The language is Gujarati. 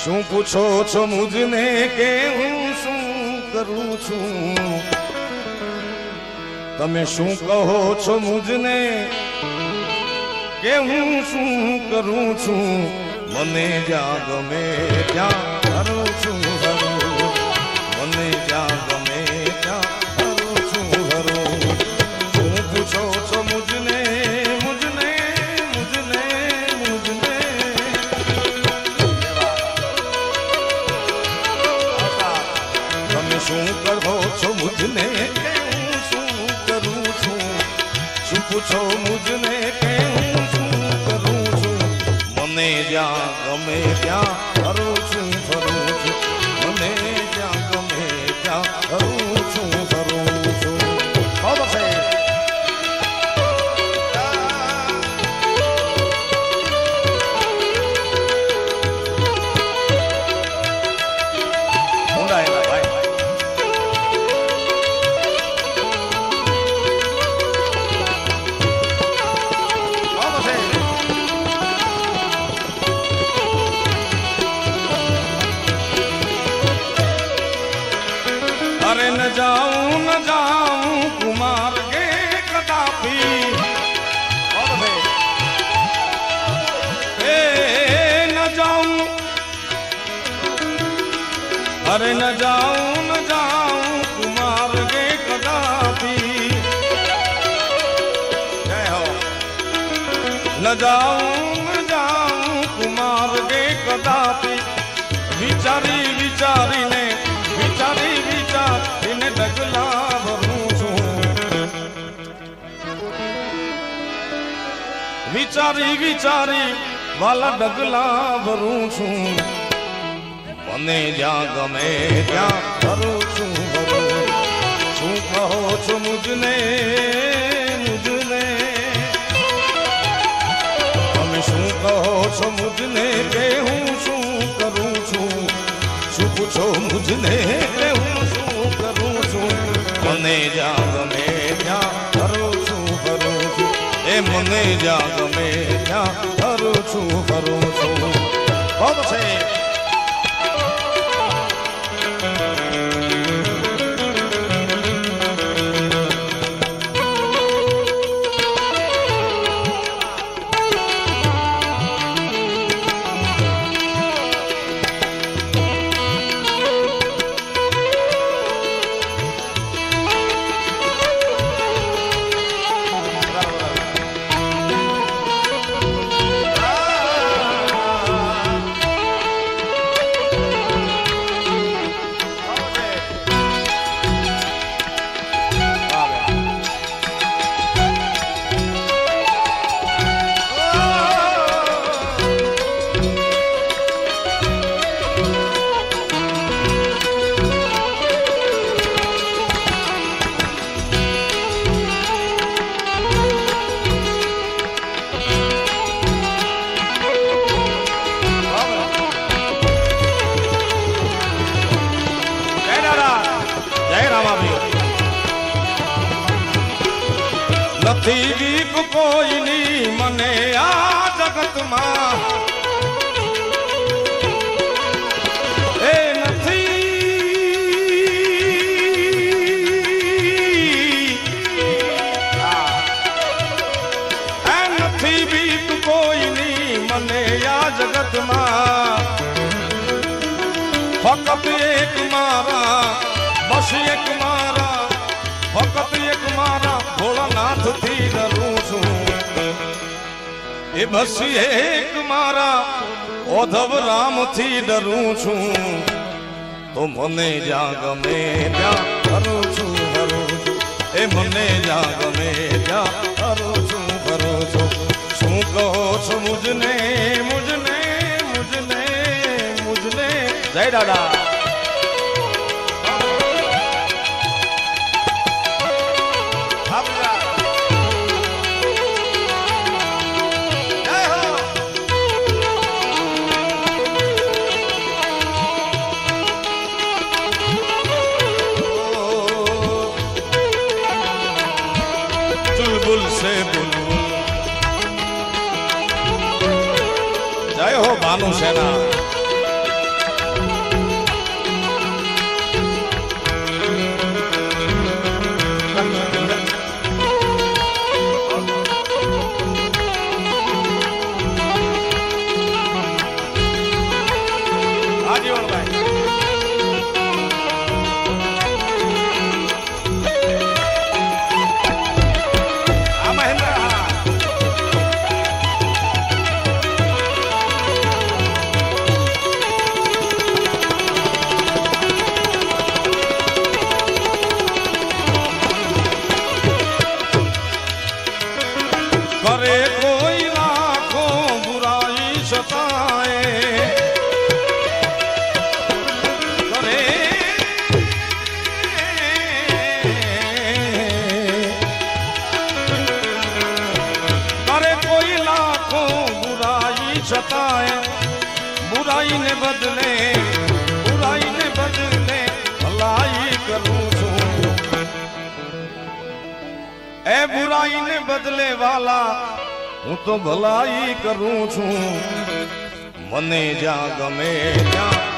શું પૂછો છો મુજને કે હું શું કરું છું? તમે શું કહો છો મુજને કે હું શું કરું છું? મને જ્યાં ગમે ત્યાં કરું છું હરું, મને જ્યાં ગમે ત્યાં કરું છું હરું. શું પૂછો છો મુજને મુજને મુજને મુજને? તમે શું કહો છો મુજને કે હું શું કરું છું? શું પૂછો મુજને કે હું શું કરું છું? મને જ્યાં ગમે ત્યાં ફરું છું ફરું છું, મને જ્યાં ગમે ત્યાં ફરું છું ફરું છું. अरे न जाऊं कुमार के कदापि, न जाऊं, अरे न जाऊं कुमार के कदापि. जय हो. न जाऊं कुमार के कदापि. विचारी विचारी ने विचारीने डगला भरूं છું. વિચારી વાલા ડગલા ભરું છું. મને જ્યાં ગમે ત્યાં ભરું છું ભરું. શું કહો છો મુજને મુજને? તમે શું કહો છો મુજને કે હું શું કરું છું? શું પૂછો મુજને કે હું શું કરું છું? મને જ્યાં ગમે ત્યાં ફરું છું ફરું છું, એ મને જ્યાં ગમે ત્યાં ફરું છું ફરું છું. બહુ છે. નથી બીક કોઈની મને આ જગતમાં, એ નથી બીક કોઈની મને આ જગતમાં. ફક્ત એક મારા, બસ એક મારા, ફક્ત એક મારા ભોળાનાથ થી ડરું છું. એ બસ એક મારા ઓધવ રામ થી ડરું છું. તો મને જ્યાં ગમે ત્યાં ફરું છું ફરું છું, એ મને જ્યાં ગમે ત્યાં ફરું છું ફરું છું. શું કહો છો મુજને મુજને મુજને મુજને? જય દાદા. चुलबुल से बुलबुल. जय हो भानु सेना. બુરાઈને બદલે ભલાઈ કરું છું એ બુરાઈને બદલે વાલા હું તો ભલાઈ કરું છું મને જ્યાં ગમે ત્યાં